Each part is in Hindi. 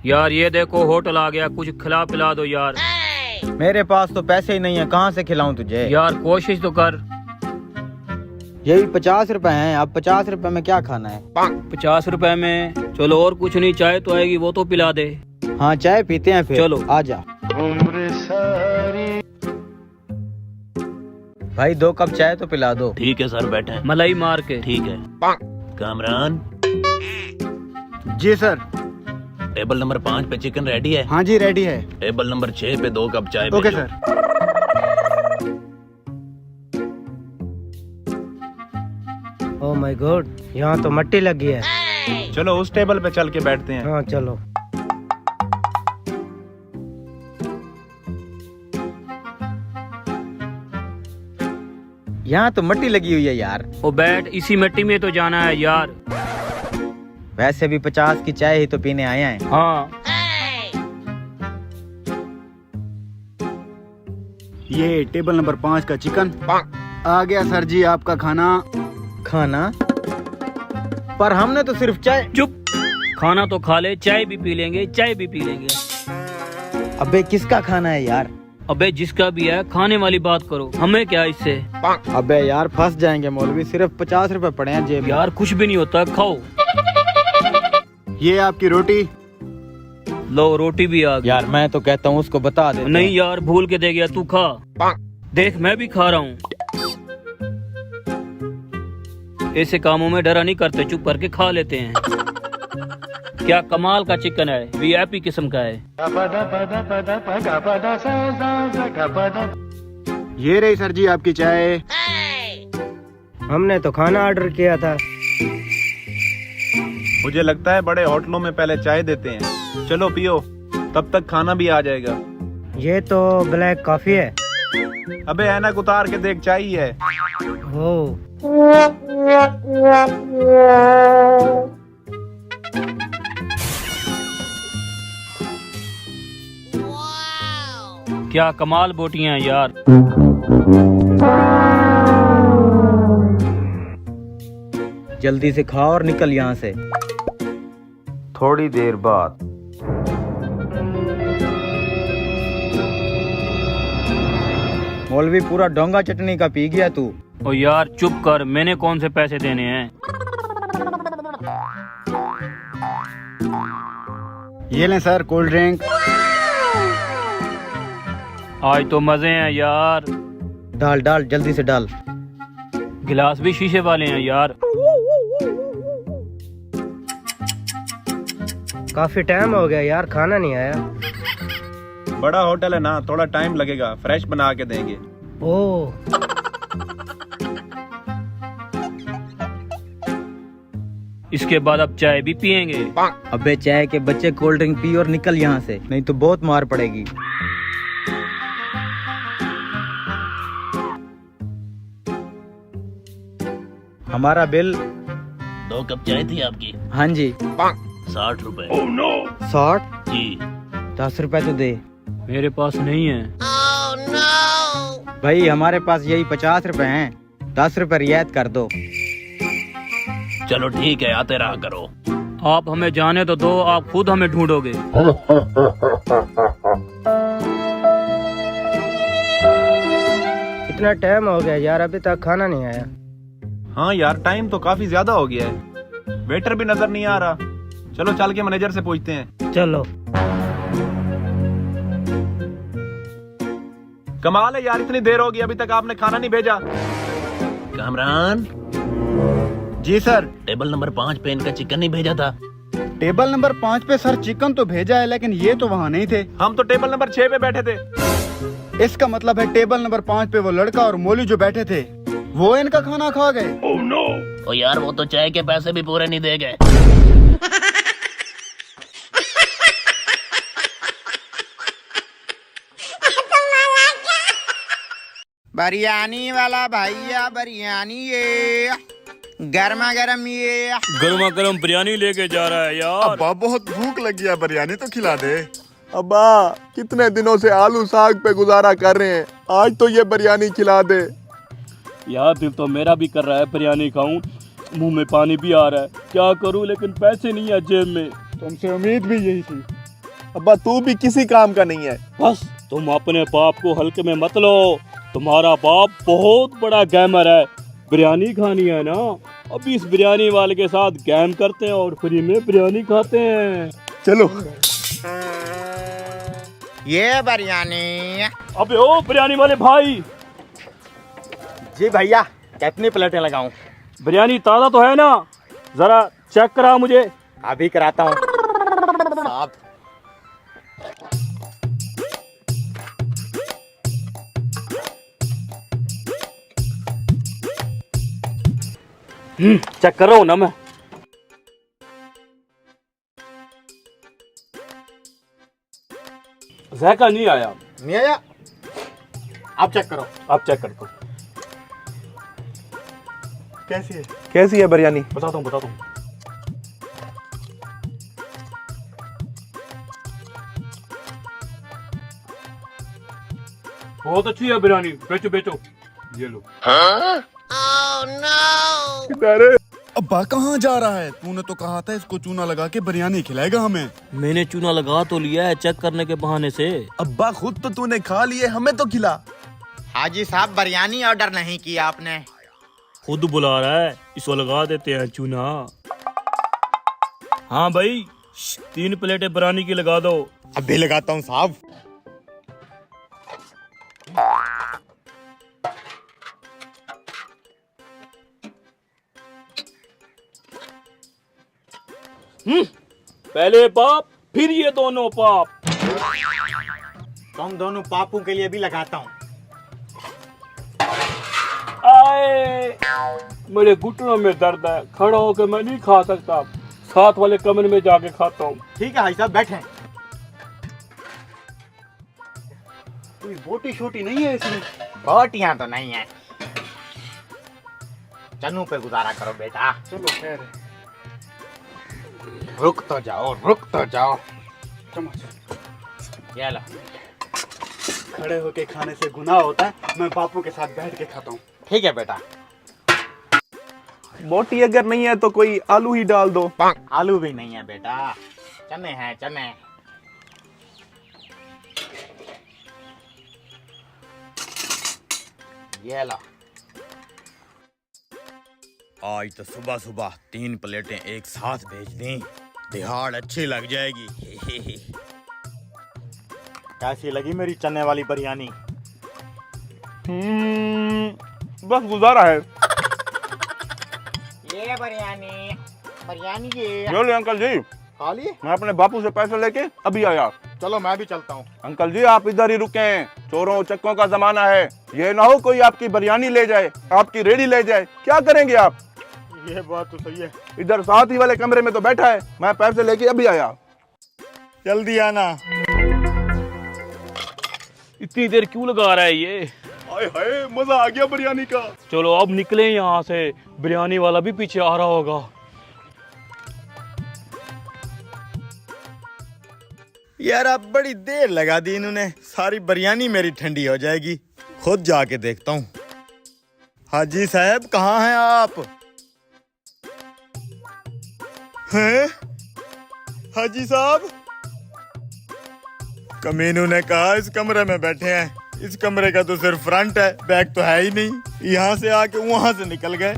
यार ये देखो होटल आ गया, कुछ खिला पिला दो यार। मेरे पास तो पैसे ही नहीं है, कहाँ से खिलाऊं तुझे? यार कोशिश तो कर। यही 50 रुपए हैं, अब 50 रुपए में क्या खाना है? 50 रुपए में चलो, और कुछ नहीं, चाय तो आएगी वो तो पिला दे। हाँ चाय पीते हैं फिर। चलो आजा भाई, 2 कप चाय तो पिला दो। ठीक है सर, बैठे। मलाई मार के। ठीक है। कामरान, जी सर। टेबल नंबर 5 पे चिकन रेडी है? हाँ जी रेडी है। टेबल नंबर 6 पे 2 कप चाय ओके भेजो। सर। ओह माय गॉड, यहाँ तो मट्टी लगी है। चलो उस टेबल पे चल के बैठते हैं। हाँ चलो। यहाँ तो मट्टी लगी हुई है यार। ओ बैठ, इसी मिट्टी में तो जाना है यार। वैसे भी 50 की चाय ही तो पीने आए हैं। हाँ ये टेबल नंबर 5 का चिकन आ गया सर जी, आपका खाना। खाना? पर हमने तो सिर्फ चाय। चुप, खाना तो खा ले, चाय भी पी लेंगे, चाय भी पी लेंगे। अबे किसका खाना है यार? अबे जिसका भी है, खाने वाली बात करो, हमें क्या इससे। अबे यार फंस जाएंगे मौलवी, सिर्फ 50 रुपए पड़े हैं जेब में। यार कुछ भी नहीं होता, खाओ। ये आपकी रोटी। लो रोटी भी आ गई। यार मैं तो कहता हूँ उसको बता दे। नहीं यार भूल के दे गया, तू खा। देख मैं भी खा रहा हूँ। ऐसे कामों में डरा नहीं करते, चुप करके खा लेते हैं। क्या कमाल का चिकन है, वीआईपी किस्म का है। ये रही सर जी आपकी चाय। हमने तो खाना ऑर्डर किया था। मुझे लगता है बड़े होटलों में पहले चाय देते हैं। चलो पियो, तब तक खाना भी आ जाएगा। ये तो ब्लैक कॉफी है। अबे ऐनक उतार के देख, चाय ही है। ओ क्या कमाल बोटियां हैं यार। जल्दी से खा और निकल यहाँ से। थोड़ी देर बाद मौलवी पूरा डोंगा चटनी का पी गया तू। ओ यार चुप कर, मैंने कौन से पैसे देने हैं। ये लें सर कोल्ड ड्रिंक। आज तो मजे हैं यार। डाल डाल जल्दी से डाल। गिलास भी शीशे वाले हैं यार। काफी टाइम हो गया यार, खाना नहीं आया। बड़ा होटल है ना, थोड़ा टाइम लगेगा, फ्रेश बना के देंगे। ओ इसके बाद अब चाय भी पियेंगे। अबे चाय के बच्चे कोल्ड ड्रिंक पी और निकल यहाँ से, नहीं तो बहुत मार पड़ेगी। हमारा बिल। 2 कप चाय थी आपकी? हाँ जी। 60 रुपए। 60? जी। 10 रुपए तो दे। मेरे पास नहीं है। भाई हमारे पास यही 50 रुपए हैं, 10 रुपए रियायत कर दो। चलो ठीक है, आते रहा करो। आप हमें जाने तो दो, आप खुद हमें ढूंढोगे। इतना टाइम हो गया यार, अभी तक खाना नहीं आया। हाँ यार, टाइम तो काफी ज्यादा हो गया है। वेटर भी नजर नहीं आ रहा। चलो चल के मैनेजर से पूछते हैं। चलो। कमाल है यार, इतनी देर हो गई, अभी तक आपने खाना नहीं भेजा। कामरान, जी सर। टेबल नंबर 5 पे इनका चिकन नहीं भेजा था? टेबल नंबर 5 पे सर चिकन तो भेजा है, लेकिन ये तो वहाँ नहीं थे। हम तो टेबल नंबर 6 पे बैठे थे। इसका मतलब है टेबल नंबर 5 पे वो लड़का और मौलवी जो बैठे थे, वो इनका खाना खा गए। ओ यार, वो तो चाय के पैसे भी पूरे नहीं दे गए। बिरयानी वाला भैया, बिरयानी ये गर्मा गर्म, ये गर्मा गर्म बिरयानी लेके जा रहा है यार। अब्बा बहुत भूख लगी है, बिरयानी तो खिला दे। अब्बा कितने दिनों से आलू साग पे गुजारा कर रहे हैं, आज तो ये बिरयानी खिला दे। यार दिल तो मेरा भी कर रहा है बिरयानी खाऊं, मुंह में पानी भी आ रहा है। क्या करूं, लेकिन पैसे नहीं है जेब में। तुमसे उम्मीद भी यही थी। अब्बा तू भी किसी काम का नहीं है। बस तुम अपने बाप को हल्के में मत लो। तुम्हारा बाप बहुत बड़ा गेमर है। बिरयानी खानी है ना, अभी इस बिरयानी वाले के साथ गेम करते हैं और फ्री में बिरयानी खाते हैं। चलो। ये बिरयानी। अबे ओ बिरयानी वाले भाई, जी भैया, कितनी प्लेटें लगाऊं? बिरयानी ताज़ा तो है ना? जरा चेक करा मुझे। अभी कराता हूँ साहब। चेक कर रहा हूँ ना मैं। जायका नहीं आया। नहीं आया? आप चेक करो। आप चेक कर दो। कैसी है बिरयानी? बताता हूँ। बहुत अच्छी है बिरयानी, बेचो। ये लो। अब्बा कहाँ जा रहा है? तूने तो कहा था इसको चूना लगा के बिरयानी खिलाएगा हमें। मैंने चूना लगा तो लिया है चेक करने के बहाने से। अब्बा खुद तो तूने खा लिए, हमें तो खिला। हाजी साहब, बिरयानी ऑर्डर नहीं किया आपने। खुद बुला रहा है, इसको लगा देते हैं चूना। हाँ भाई, 3 प्लेटें बिरयानी की लगा दो। अभी लगाता हूँ साहब। पहले पाप फिर ये दोनों पाप। तुम दोनों पापों के लिए भी लगाता हूँ। आए, मेरे घुटनों में दर्द है, खड़ा होकर मैं नहीं खा सकता। साथ वाले कमरे में जाके खाता हूँ। ठीक है भाई साहब, बैठे। कोई बोटी छोटी नहीं है इसमें? बोटियां तो नहीं है। चन्नू पे गुजारा करो बेटा। चलो खैर है। रुक तो जाओ। ये लो। खड़े होके खाने से गुनाह होता है, मैं बापू के साथ बैठ के खाता हूँ। ठीक है बेटा। बोटी अगर नहीं है तो कोई आलू ही डाल दो। आलू भी नहीं है बेटा, चने हैं चने। ये लो। आज तो सुबह सुबह 3 प्लेटें एक साथ भेज दी, दिहाड़ अच्छी लग जाएगी। कैसी लगी मेरी चने वाली बिरयानी? बस गुजारा है। ये बिरयानी ये। बोले अंकल जी, खा लिए? मैं अपने बापू से पैसे लेके अभी आया। चलो मैं भी चलता हूँ। अंकल जी आप इधर ही रुके हैं, चोरों चक्कों का जमाना है। ये ना हो कोई आपकी बिरयानी ले जाए, आपकी रेडी ले जाए, क्या करेंगे आप? ये बात तो सही है। इधर साथ ही वाले कमरे में तो बैठा है, मैं पैसे लेके अभी आया। जल्दी आना। इतनी देर क्यों लगा रहा है ये? हाय हाय, मजा आ गया बिरयानी का। चलो अब निकले यहाँ से, बिरयानी वाला भी पीछे आ रहा होगा। यार अब बड़ी देर लगा दी इन्होंने, सारी बिरयानी मेरी ठंडी हो जाएगी। खुद जाके देखता हूँ। हाजी साहब कहाँ हैं आप? हैं? हाजी साहब? कमीनों ने कहा इस कमरे में बैठे हैं। इस कमरे का तो सिर्फ फ्रंट है, बैक तो है ही नहीं। यहाँ से आके वहां से निकल गए,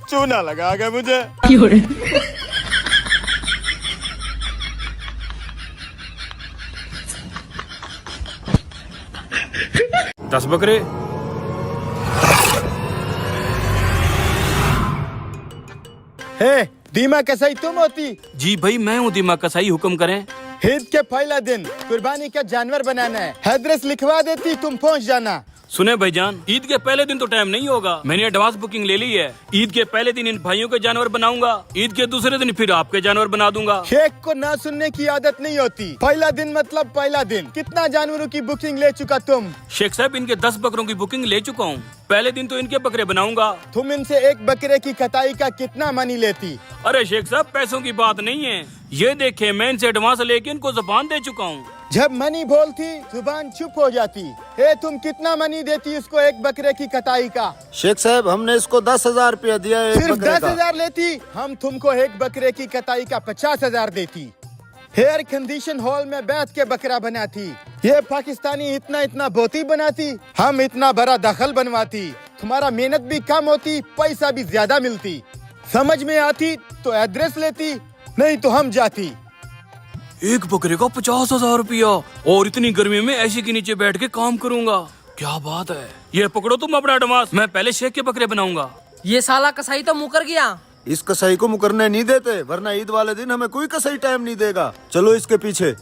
चूना लगा गए मुझे। 10 बकरे। हे दीमा कसाई तुम होती? जी भाई मैं हूँ दिमाग कसाई, हुक्म करें। ईद के पहला दिन कुर्बानी का जानवर बनाना है, एड्रेस लिखवा देती, तुम पहुंच जाना। सुने भाईजान, ईद के पहले दिन तो टाइम नहीं होगा, मैंने एडवांस बुकिंग ले ली है। ईद के पहले दिन इन भाइयों के जानवर बनाऊंगा, ईद के दूसरे दिन फिर आपके जानवर बना दूंगा। शेख को ना सुनने की आदत नहीं होती। पहला दिन मतलब पहला दिन। कितना जानवरों की बुकिंग ले चुका तुम? शेख साहब इनके 10 बकरों की बुकिंग ले चुका हूँ। पहले दिन तो इनके बकरे बनाऊंगा। तुम इनसे एक बकरे की कटाई का कितना मनी लेती? अरे शेख साहब पैसों की बात नहीं है, ये देखे मैं इनसे एडवांस लेके इनको जुबान दे चुका हूँ। जब मनी बोलती जुबान चुप हो जाती। हे तुम कितना मनी देती इसको एक बकरे की कटाई का? शेख साहब हमने इसको 10,000 रुपया दिया है। सिर्फ 10,000 लेती, हम तुमको एक बकरे की कटाई का 50,000 देती। हेयर कंडीशन हॉल में बैठ के बकरा बनाती, ये पाकिस्तानी इतना इतना बोती बनाती, हम इतना बड़ा दखल बनवाती, तुम्हारा मेहनत भी कम होती, पैसा भी ज्यादा मिलती, समझ में आती तो एड्रेस लेती, नहीं तो हम जाती। एक बकरे का 50,000 रुपया और इतनी गर्मी में ऐसे के नीचे बैठ के काम करूंगा, क्या बात है। ये पकड़ो तुम अपना एडवांस, मैं पहले शेख के बकरे बनाऊंगा। ये साला कसाई तो मुकर गया। इस कसाई को मुकरने नहीं देते, वरना ईद वाले दिन हमें कोई कसाई टाइम नहीं देगा। चलो इसके पीछे।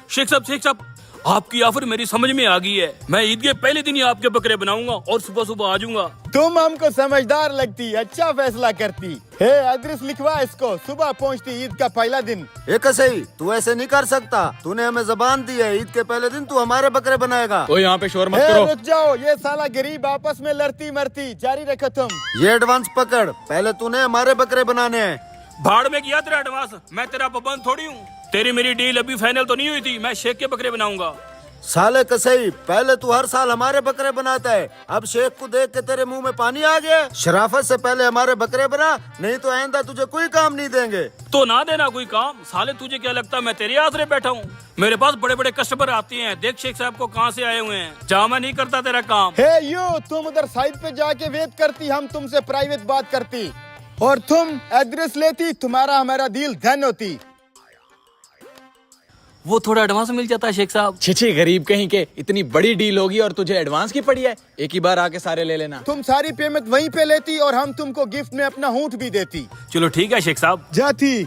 शेख साहब, आपकी ऑफर मेरी समझ में आ गई है। मैं ईद के पहले दिन ही आपके बकरे बनाऊंगा और सुबह सुबह आ जाऊंगा। तुम हमको समझदार लगती, अच्छा फैसला करती। हे एड्रेस लिखवा इसको, सुबह पहुंचती ईद का पहला दिन। ए कसाई, तू ऐसे नहीं कर सकता। तूने हमें जबान दी है, ईद के पहले दिन तू हमारे बकरे बनाएगा। तो यहाँ पे शोर मत हे, करो। रुक जाओ, ये साला गरीब आपस में लड़ती मरती, जारी रखो तुम। ये एडवांस पकड़, पहले तूने हमारे बकरे बनाने हैं। भाड़ में किया तेरा एडवांस, मैं तेरा पाबंद थोड़ी हूँ। तेरी मेरी डील अभी फाइनल तो नहीं हुई थी, मैं शेख के बकरे बनाऊंगा। साले कसाई, पहले तू हर साल हमारे बकरे बनाता है, अब शेख को देख के तेरे मुंह में पानी आ गया। शराफत से पहले हमारे बकरे बना, नहीं तो आइंदा तुझे कोई काम नहीं देंगे। तो ना देना कोई काम। साले तुझे क्या लगता है मैं तेरे आसरे बैठा हूँ? मेरे पास बड़े बड़े कस्टमर आते हैं, देख शेख साहब को कहाँ से आए हुए हैं। जहाँ मैं नहीं करता तेरा काम। हे यू, तुम उधर साइड पे जाके वेट करती, हम तुमसे प्राइवेट बात करती, और तुम एड्रेस लेती, तुम्हारा हमारा डील डन होती। वो थोड़ा एडवांस मिल जाता है शेख साहब। छिछी गरीब कहीं के, इतनी बड़ी डील होगी और तुझे एडवांस की पड़ी है। एक ही बार आके सारे ले लेना। तुम सारी पेमेंट वहीं पे लेती और हम तुमको गिफ्ट में अपना ऊँट भी देती। चलो ठीक है शेख साहब। जाती।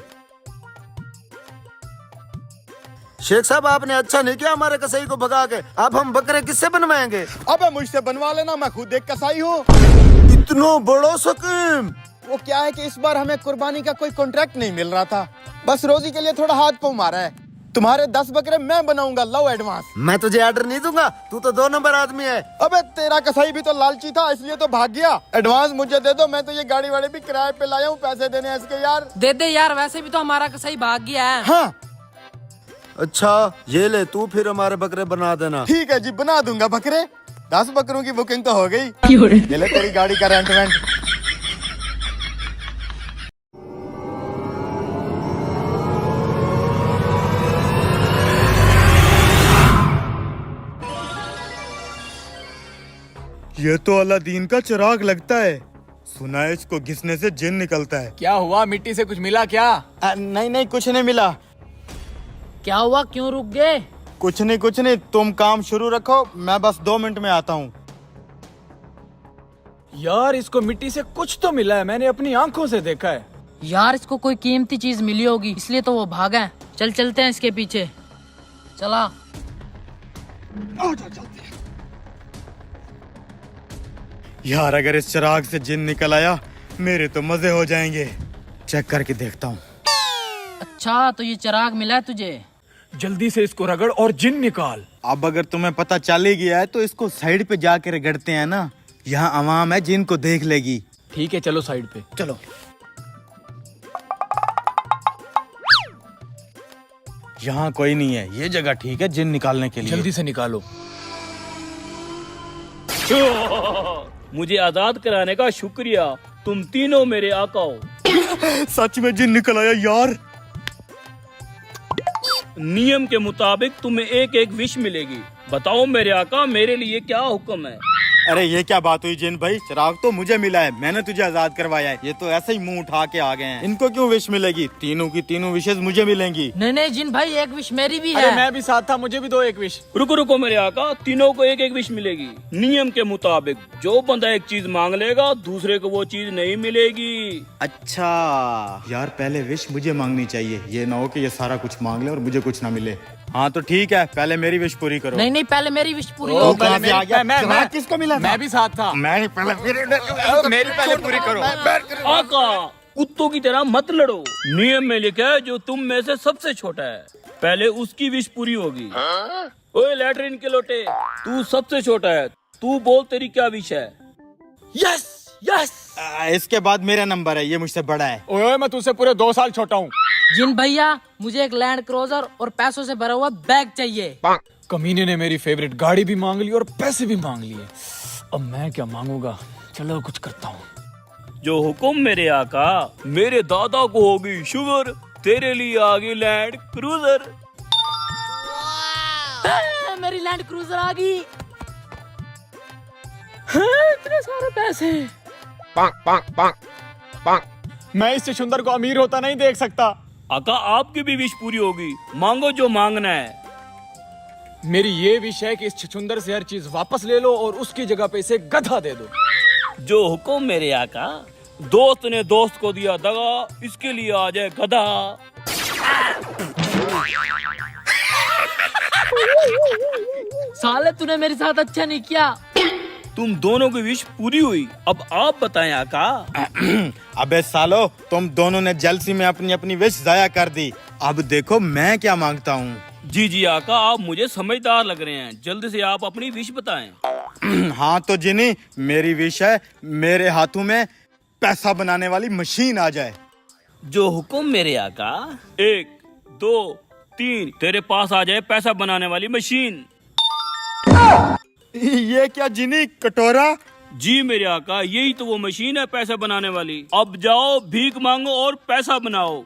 शेख साहब, आपने अच्छा नहीं किया हमारे कसाई को भगा के। अब हम बकरे किससे बनवाएंगे? अब मुझसे बनवा लेना, मैं खुद एक कसाई हूँ। इतना बड़ा स्कीम। वो क्या है कि इस बार हमें कुर्बानी का कोई कॉन्ट्रैक्ट नहीं मिल रहा था, बस रोजी के लिए थोड़ा हाथ पाँव मारा है। तुम्हारे 10 बकरे मैं बनाऊंगा, लो एडवांस। मैं तुझे ऑर्डर नहीं दूंगा, तू तो 2 नंबर आदमी है। अबे तेरा कसाई भी तो लालची था, इसलिए तो भाग गया। एडवांस मुझे दे दो, मैं तो ये गाड़ी वाले भी किराए पे लाया हूँ, पैसे देने हैं इसके यार। दे दे यार, वैसे भी तो हमारा कसाई भाग गया है। हाँ अच्छा ये ले, तू फिर हमारे बकरे बना देना। ठीक है जी, बना दूंगा बकरे। 10 बकरों की बुकिंग तो हो गई। ये ले तेरी गाड़ी का रेंट वेंट। ये तो अलादीन का चिराग लगता है, सुना है इसको घिसने से जिन निकलता है। क्या हुआ, मिट्टी से कुछ मिला क्या? नहीं नहीं, कुछ नहीं मिला। क्या हुआ, क्यों रुक गए? कुछ नहीं, तुम काम शुरू रखो, मैं बस 2 मिनट में आता हूँ। यार इसको मिट्टी से कुछ तो मिला है, मैंने अपनी आंखों से देखा है। यार इसको कोई कीमती चीज मिली होगी, इसलिए तो वो भागा है। चलते हैं इसके पीछे। चला। यार अगर इस चिराग से जिन निकल आया, मेरे तो मजे हो जाएंगे। चेक करके देखता हूँ। अच्छा तो ये चिराग मिला है तुझे? जल्दी से इसको रगड़ और जिन निकाल। अब अगर तुम्हें पता चल ही गया है तो इसको साइड पे जाके रगड़ते हैं ना, यहाँ आवाम है जिनको देख लेगी। ठीक है चलो साइड पे। चलो। यहाँ कोई नहीं है, ये जगह ठीक है जिन निकालने के लिए। जल्दी से निकालो। मुझे आजाद कराने का शुक्रिया, तुम तीनों मेरे आका हो। सच में जिन निकल आया यार। नियम के मुताबिक तुम्हें एक एक विश मिलेगी। बताओ मेरे आका, मेरे लिए क्या हुक्म है? अरे ये क्या बात हुई जिन भाई, चिराग तो मुझे मिला है, मैंने तुझे आजाद करवाया है। ये तो ऐसे ही मुंह उठा के आ गए हैं, इनको क्यों विश मिलेगी? तीनों की तीनों विशेष मुझे मिलेंगी। नहीं जिन भाई, एक विश मेरी भी अरे है। मैं भी साथ था, मुझे भी दो एक विश। रुको मेरे आका, तीनों को एक एक विश मिलेगी। नियम के मुताबिक जो बंदा एक चीज मांग लेगा, दूसरे को वो चीज नहीं मिलेगी। अच्छा यार, पहले विश मुझे मांगनी चाहिए, ये ना हो कि ये सारा कुछ मांग ले और मुझे कुछ ना मिले। हाँ तो ठीक है, पहले मेरी विश पूरी करो। नहीं पहले मेरी विश पूरी ओ, हो। पहले मेरी- आ गया? मैं- चिराग किसको मिला था? मैं भी साथ था। मैं पहले मेरी पहले पूरी करो। आका, कुत्तों की तरह मत लड़ो। नियम में लिखा है जो तुम में से सबसे छोटा है, पहले उसकी विश पूरी होगी। ओए लैट्रिन के लोटे, तू सबसे छोटा है, तू बोल तेरी क्या विश है? Yes yes. इसके बाद मेरा नंबर है, ये मुझसे बड़ा है। ओए मैं तुझसे पूरे 2 साल छोटा हूँ। जिन भैया, मुझे एक लैंड क्रूजर और पैसों से भरा हुआ बैग चाहिए। कमीने ने मेरी फेवरेट गाड़ी भी मांग ली और पैसे भी मांग लिए। अब मैं क्या मांगूंगा, चलो कुछ करता हूँ। जो हुक्म मेरे आका। मेरे दादा को होगी शुगर, तेरे लिए आ गई लैंड क्रूजर। मेरी लैंड क्रूजर आ गई। इतने सारे पैसे। मैं इस छछुंदर को अमीर होता नहीं देख सकता। आका आपकी भी विश पूरी होगी, मांगो जो मांगना है। मेरी ये विश है कि इस छछुंदर से हर चीज वापस ले लो और उसकी जगह पे इसे गधा दे दो। जो हुक्म मेरे आका। दोस्त ने दोस्त को दिया दगा, इसके लिए आ जाए गधा। साले तूने मेरे साथ अच्छा नहीं किया। तुम दोनों की विश पूरी हुई, अब आप बताएं आका। अबे सालो, तुम दोनों ने जलसी में अपनी अपनी विश जाया कर दी। अब देखो मैं क्या मांगता हूँ। जी जी आका, आप मुझे समझदार लग रहे हैं, जल्दी से आप अपनी विश बताएं। हाँ तो जिनी, मेरी विश है मेरे हाथों में पैसा बनाने वाली मशीन आ जाए। जो हुक्म मेरे आका। 1 2 3, तेरे पास आ जाए पैसा बनाने वाली मशीन। ये क्या जिनी, कटोरा? जी मेरे आका, यही तो वो मशीन है पैसा बनाने वाली। अब जाओ भीख मांगो और पैसा बनाओ।